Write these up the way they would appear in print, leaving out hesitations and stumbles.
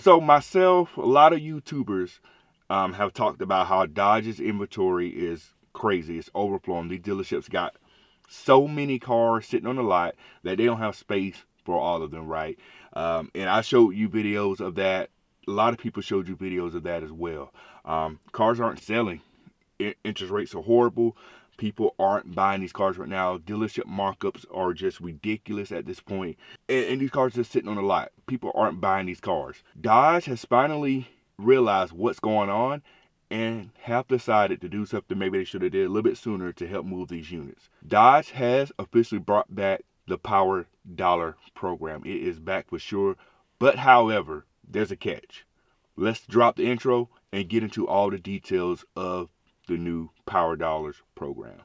So myself, a lot of YouTubers have talked about how Dodge's inventory is crazy. It's overflowing. These dealerships got so many cars sitting on the lot that they don't have space for all of them, right? And I showed you videos of that. A lot of people showed you videos of that as well. Cars aren't selling. Interest rates are horrible. People aren't buying these cars right now. Dealership markups are just ridiculous at this point. And these cars are just sitting on the lot. People aren't buying these cars. Dodge has finally realized what's going on and have decided to do something maybe they should have did a little bit sooner to help move these units. Dodge has officially brought back the Power Dollar program. It is back for sure. But however, there's a catch. Let's drop the intro and get into all the details of the new Power Dollars program.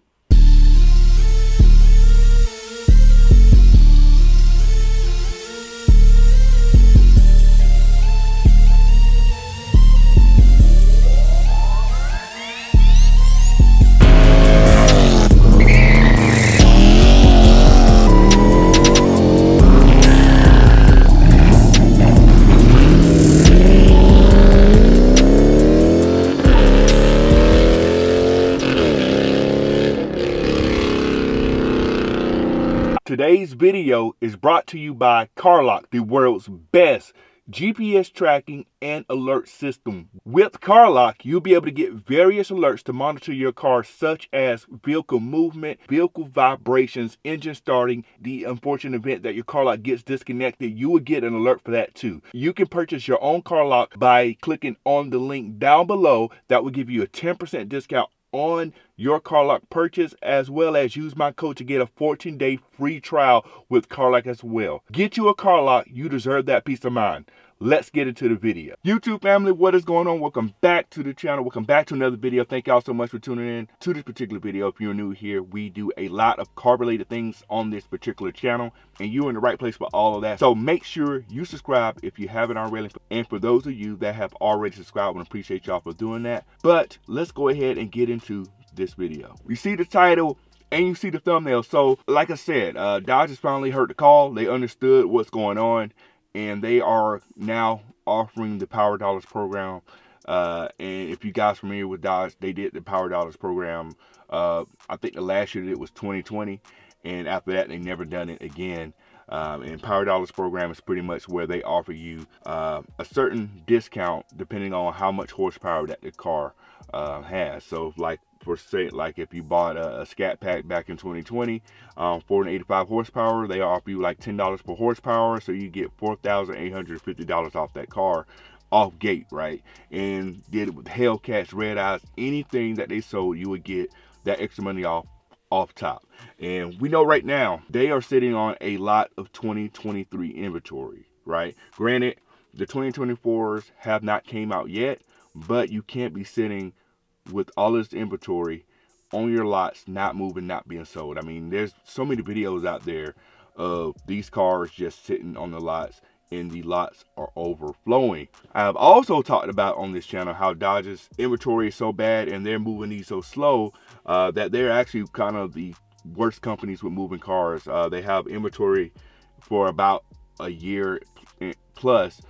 Today's video is brought to you by CarLock, the world's best GPS tracking and alert system. With CarLock, you'll be able to get various alerts to monitor your car, such as vehicle movement, vehicle vibrations, engine starting. The unfortunate event that your CarLock gets disconnected, you will get an alert for that too. You can purchase your own CarLock by clicking on the link down below. That will give you a 10% discount on your CarLock purchase, as well as use my code to get a 14-day free trial with CarLock as well. Get you a CarLock. You deserve that peace of mind. Let's get into the video. YouTube family, what is going on? Welcome back to the channel. Welcome back to another video. Thank y'all so much for tuning in to this particular video. If you're new here, we do a lot of car related things on this particular channel, and you're in the right place for all of that. So make sure you subscribe if you haven't already. And for those of you that have already subscribed, I appreciate y'all for doing that. But let's go ahead and get into this video. You see the title and you see the thumbnail. So like I said, Dodge has finally heard the call. They understood what's going on, and they are now offering the Power Dollars program. And if you guys are familiar with Dodge, they did the Power Dollars program. I think the last year it was 2020, and after that they never done it again. And Power Dollars program is pretty much where they offer you a certain discount depending on how much horsepower that the car has. So like for say, like if you bought a Scatpack back in 2020 for an 85 horsepower, they offer you like $10 per horsepower, so you get $4,850 off that car off gate, right? And did it with hellcats, red eyes, anything that they sold, you would get that extra money off top. And we know right now they are sitting on a lot of 2023 inventory, right? Granted, the 2024s have not came out yet, but you can't be sitting with all this inventory on your lots, not moving, not being sold. I mean, there's so many videos out there of these cars just sitting on the lots, and the lots are overflowing. I have also talked about on this channel how Dodge's inventory is so bad and they're moving these so slow that they're actually kind of the worst companies with moving cars. They have inventory for about a year plus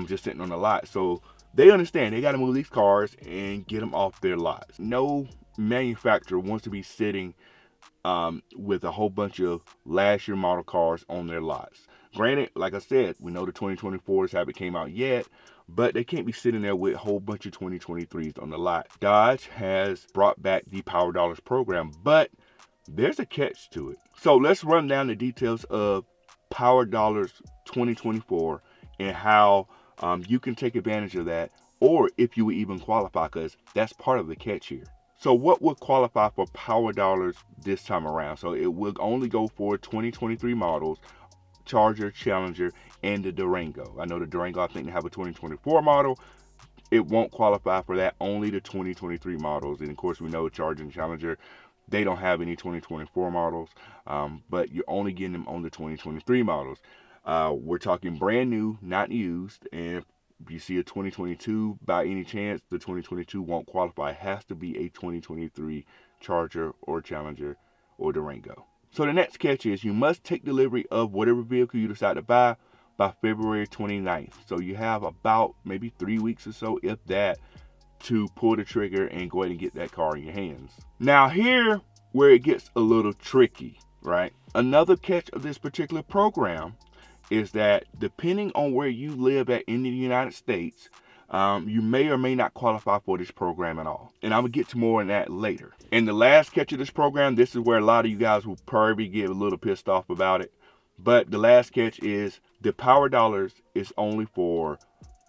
just sitting on the lot. So they understand they got to move these cars and get them off their lots. No manufacturer wants to be sitting with a whole bunch of last year model cars on their lots. Granted, like I said, we know the 2024s haven't came out yet, but they can't be sitting there with a whole bunch of 2023s on the lot. Dodge has brought back the Power Dollars program, but there's a catch to it. So let's run down the details of Power Dollars 2024 and how you can take advantage of that, or if you would even qualify, because that's part of the catch here. So what would qualify for Power Dollars this time around? So it will only go for 2023 models, Charger, Challenger, and the Durango. I know the Durango, I think they have a 2024 model. It won't qualify for that, only the 2023 models. And of course, we know Charger and Challenger, they don't have any 2024 models, but you're only getting them on the 2023 models. We're talking brand new, not used. And if you see a 2022 by any chance, the 2022 won't qualify. It has to be a 2023 Charger or Challenger or Durango. So the next catch is you must take delivery of whatever vehicle you decide to buy by February 29th. So you have about maybe 3 weeks or so, if that, to pull the trigger and go ahead and get that car in your hands. Now here where it gets a little tricky, right? Another catch of this particular program is that depending on where you live at in the United States, you may or may not qualify for this program at all. And I'm going to get to more on that later. And the last catch of this program, this is where a lot of you guys will probably get a little pissed off about it. But the last catch is the power dollars is only for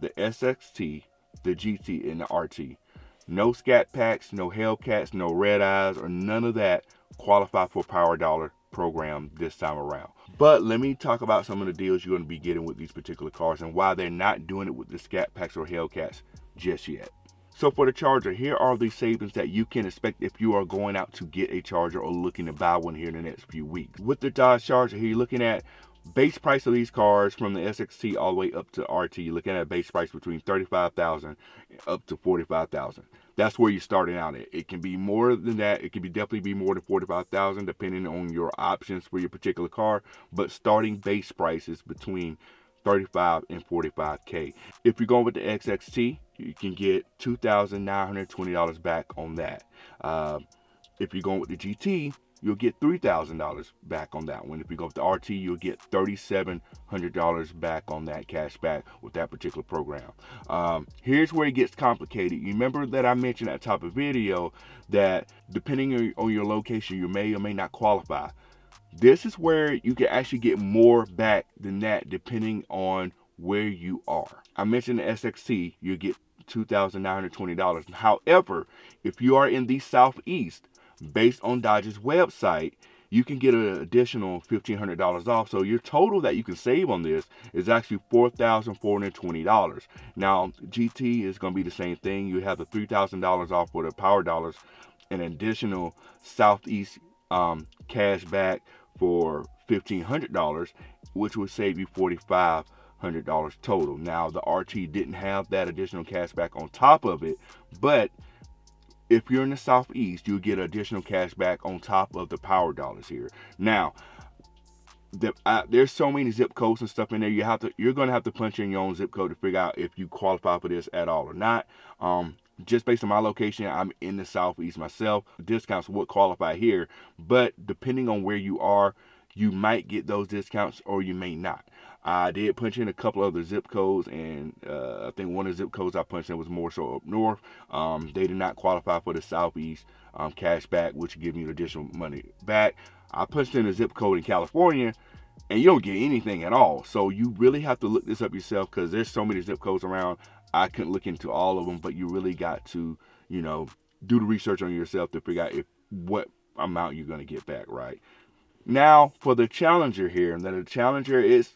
the SXT, the GT, and the RT. No Scatpacks, no Hellcats, no Red Eyes, or none of that qualify for power dollar program this time around. But let me talk about some of the deals you're going to be getting with these particular cars and why they're not doing it with the Scatpacks or Hellcats just yet. So for the Charger, here are the savings that you can expect if you are going out to get a Charger or looking to buy one here in the next few weeks. With the Dodge Charger here, you're looking at base price of these cars from the SXT all the way up to RT. You're looking at a base price between $35,000 up to $45,000. That's where you're starting out at. It can be more than that. It can be definitely be more than $45,000 depending on your options for your particular car. But starting base price is between $35,000 and $45,000. If you're going with the XXT, you can get $2,920 back on that. If you're going with the GT, you'll get $3,000 back on that one. If you go with the RT, you'll get $3,700 back on that cash back with that particular program. Here's where it gets complicated. You remember that I mentioned at the top of the video that depending on your location, you may or may not qualify. This is where you can actually get more back than that depending on where you are. I mentioned the SXT, you get $2,920. However, if you are in the Southeast, based on Dodge's website, you can get an additional $1,500 off. So your total that you can save on this is actually $4,420. Now, GT is going to be the same thing. You have the $3,000 off for the power dollars, an additional Southeast cash back for $1,500, which would save you $4,500 total. Now, the RT didn't have that additional cash back on top of it, but if you're in the Southeast, you'll get additional cash back on top of the power dollars here. Now, there's so many zip codes and stuff in there. You're going to have to punch in your own zip code to figure out if you qualify for this at all or not. Just based on my location, I'm in the Southeast myself. Discounts would qualify here, but depending on where you are, you might get those discounts or you may not. I did punch in a couple other zip codes, and I think one of the zip codes I punched in was more so up north. They did not qualify for the Southeast cash back, which give you additional money back. I punched in a zip code in California, and you don't get anything at all. So you really have to look this up yourself because there's so many zip codes around. I couldn't look into all of them, but you really got to, do the research on yourself to figure out what amount you're going to get back, right? Now, for the Challenger here, and then the Challenger is,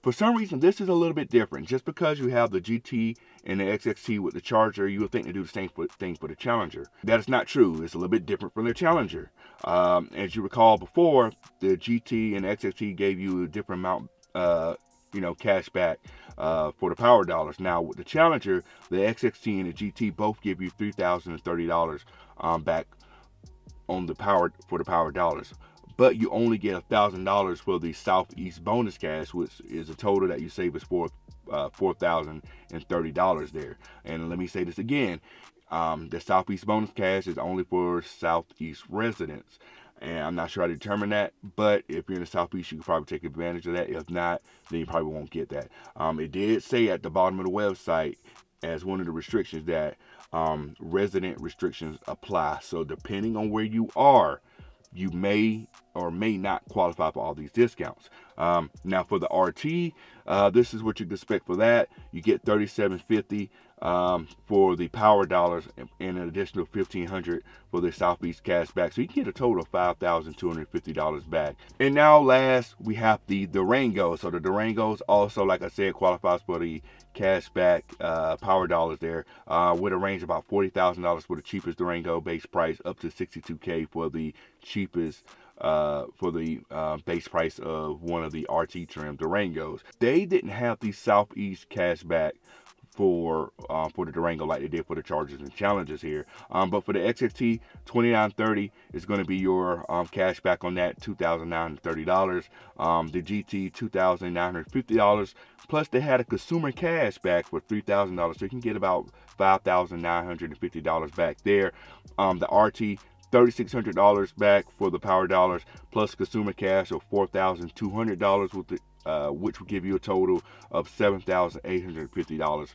for some reason, this is a little bit different. Just because you have the GT and the XXT with the Charger, you would think they do the same thing for the Challenger. That is not true. It's a little bit different from the Challenger. As you recall before, the GT and the XXT gave you a different amount, cash back for the power dollars. Now, with the Challenger, the XXT and the GT both give you $3,030 back on the power dollars. But you only get $1,000 for the Southeast bonus cash, which is a total that you save is $4,030 there. And let me say this again, the Southeast bonus cash is only for Southeast residents. And I'm not sure how to determine that, but if you're in the Southeast, you can probably take advantage of that. If not, then you probably won't get that. It did say at the bottom of the website as one of the restrictions that resident restrictions apply. So depending on where you are, you may or may not qualify for all these discounts. Now for the RT, this is what you can expect for that. You get $3,750 for the power dollars and an additional $1,500 for the Southeast cash back. So you can get a total of $5,250 back. And now last, we have the Durango. So the Durango's also, like I said, qualifies for the cash back power dollars there with a range of about $40,000 for the cheapest Durango base price up to $62,000 for the cheapest base price of one of the RT trim Durangos. They didn't have the Southeast cash back for the Durango like they did for the Chargers and Challengers here. But for the XST 2930 is going to be your cash back on that $2,930. The GT $2,950. Plus they had a consumer cash back for $3,000, so you can get about $5,950 back there. The RT $3,600 back for the power dollars, plus consumer cash of $4,200 with the which will give you a total of $7,850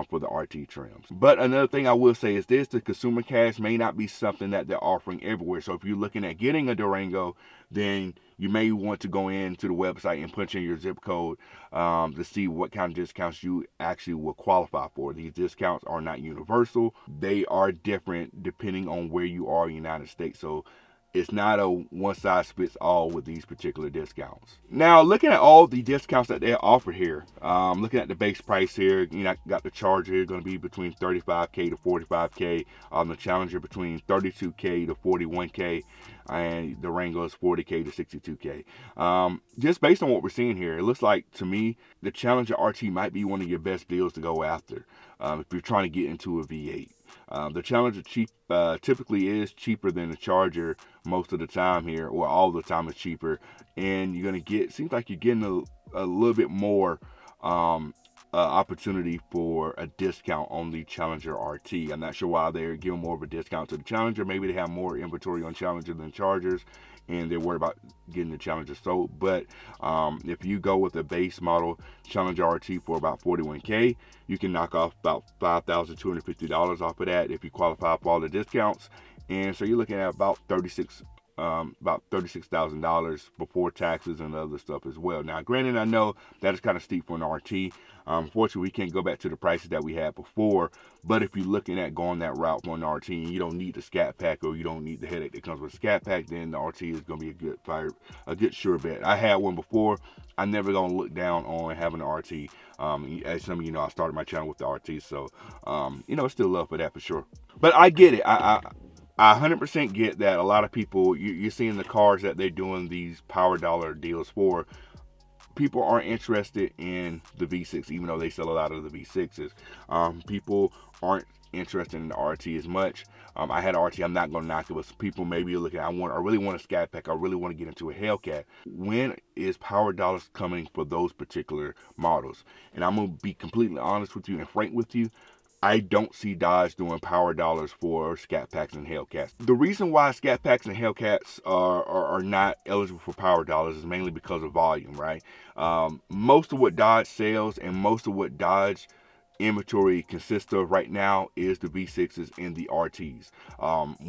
for the RT trims. But another thing I will say is this: the consumer cash may not be something that they're offering everywhere. So if you're looking at getting a Durango, then you may want to go into the website and punch in your zip code to see what kind of discounts you actually will qualify for. These discounts are not universal. They are different depending on where you are in the United States. So it's not a one-size-fits-all with these particular discounts. Now, looking at all the discounts that they offer here, looking at the base price here, you know, got the Charger going to be between $35K to $45K, the Challenger between $32K to $41K, and the Durango is $40K to $62K. Just based on what we're seeing here, it looks like to me the Challenger RT might be one of your best deals to go after if you're trying to get into a V8. The Challenger typically is cheaper than the Charger most of the time here, or all the time it's cheaper, and you're gonna get, seems like you're getting a little bit more opportunity for a discount on the Challenger RT. I'm not sure why they're giving more of a discount to the Challenger. Maybe they have more inventory on Challenger than Chargers, and they're worried about getting the Challenger sold. But if you go with a base model Challenger RT for about $41K, you can knock off about $5,250 off of that if you qualify for all the discounts. And so you're looking at about $36,000 before taxes and other stuff as well. Now, granted, I know that is kind of steep for an RT. Unfortunately, we can't go back to the prices that we had before. But if you're looking at going that route for an RT, and you don't need the Scatpack, or you don't need the headache that comes with Scatpack, then the RT is going to be a good sure bet. I had one before. I'm never going to look down on having an RT. As some of you know, I started my channel with the RT, so you know, still love for that for sure. But I get it. I 100% get that a lot of people, you're seeing the cars that they're doing these power dollar deals for. People aren't interested in the V6, even though they sell a lot of the V6s. People aren't interested in the RT as much. I had an RT, I'm not going to knock it, but some people maybe are looking, I really want a Scatpack, I really want to get into a hellcat. When is power dollars coming for those particular models? And I'm going to be completely honest with you and frank with you. I don't see Dodge doing power dollars for Scatpacks and hellcats. The reason why Scatpacks and hellcats are not eligible for power dollars is mainly because of volume, right? Most of what Dodge sells and most of what Dodge inventory consists of right now is the V6s and the RTs.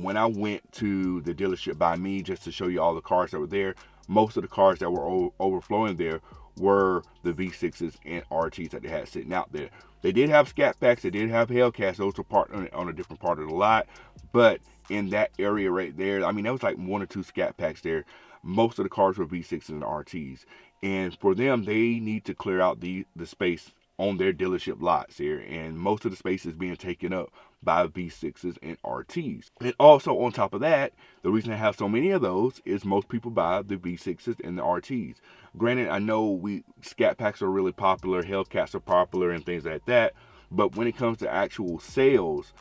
When I went to the dealership by me just to show you all the cars that were there, most of the cars that were overflowing there were the V6s and RTs that they had sitting out there. They did have Scatpacks, they did have hellcats. Those were part on a different part of the lot, but in that area right there, I mean, there was like 1 or 2 Scatpacks there. Most of the cars were V6s and RTs, and for them, they need to clear out the space on their dealership lots here, and most of the space is being taken up by V6s and RTs. And also on top of that, the reason I have so many of those is most people buy the V6s and the RTs. Granted, I know Scatpacks are really popular, hellcats are popular and things like that, but when it comes to actual sales,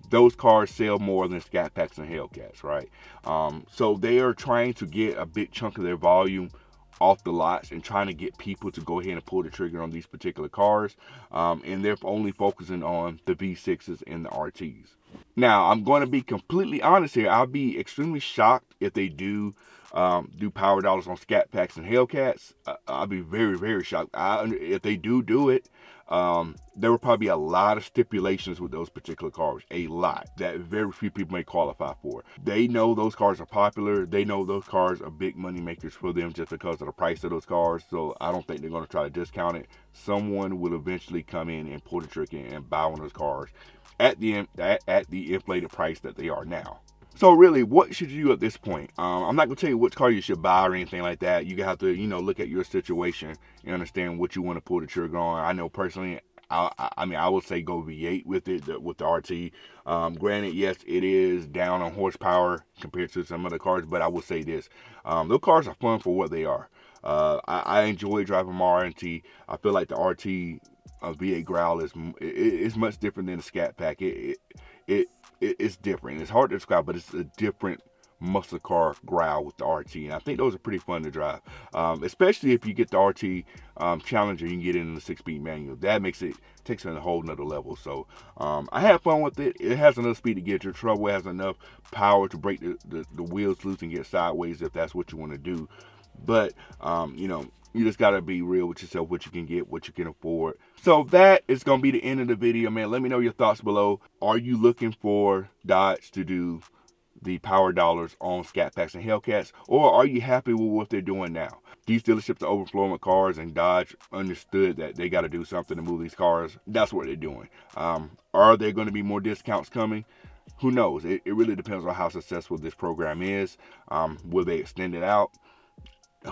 those cars sell more than Scatpacks and hellcats, right? So they are trying to get a big chunk of their volume off the lots and trying to get people to go ahead and pull the trigger on these particular cars, and they're only focusing on the V6s and the RTs. Now, I'm going to be completely honest here. I'll be extremely shocked if they do power dollars on Scatpacks and hellcats. I'll be very, very shocked. If they do it, there will probably be a lot of stipulations with those particular cars, a lot that very few people may qualify for. They know those cars are popular. They know those cars are big money makers for them just because of the price of those cars. So I don't think they're going to try to discount it. Someone will eventually come in and pull the trigger and buy one of those cars at the inflated price that they are now. So really, what should you do at this point? I'm not going to tell you which car you should buy or anything like that. You have to, look at your situation and understand what you want to pull the trigger on. I know personally, I would say go V8 with it, with the RT. Granted, yes, it is down on horsepower compared to some other cars, but I will say this. Those cars are fun for what they are. I enjoy driving my RT. I feel like the RT a V8 growl is much different than a Scatpack. It's different. It's hard to describe, but it's a different muscle car growl with the RT, and I think those are pretty fun to drive, especially if you get the RT Challenger. You can get it in the 6-speed manual. That takes it a whole nother level. So I had fun with it. It has enough speed to get your trouble. It has enough power to break the wheels loose and get sideways if that's what you want to do. But you know, you just gotta be real with yourself, what you can get, what you can afford. So that is gonna be the end of the video, man. Let me know your thoughts below. Are you looking for Dodge to do the power dollars on Scatpacks and Hellcats, or are you happy with what they're doing now? These dealerships are overflowing with cars, and Dodge understood that they got to do something to move these cars. That's what they're doing. Are there going to be more discounts coming? Who knows? It really depends on how successful this program is. Will they extend it out?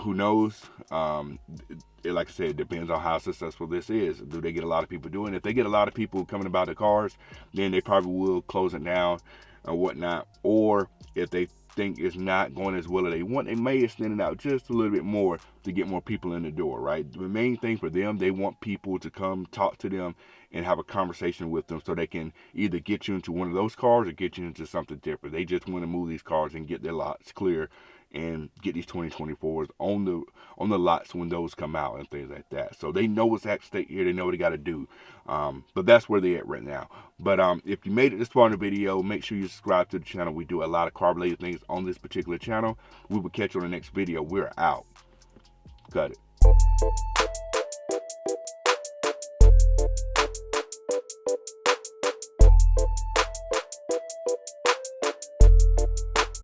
Who knows? Like I said, it depends on how successful this is. Do they get a lot of people doing it? If they get a lot of people coming about the cars, then they probably will close it down and whatnot. Or if they think it's not going as well as they want, they may extend it out just a little bit more to get more people in the door, right? The main thing for them, they want people to come talk to them and have a conversation with them so they can either get you into one of those cars or get you into something different. They just want to move these cars and get their lots clear and get these 2024s on the lots when those come out and things like that. So they know what's at stake here. They know what they got to do. But that's where they're at right now. But if you made it this far in the video, make sure you subscribe to the channel. We do a lot of car-related things on this particular channel. We will catch you on the next video. We're out. Cut it.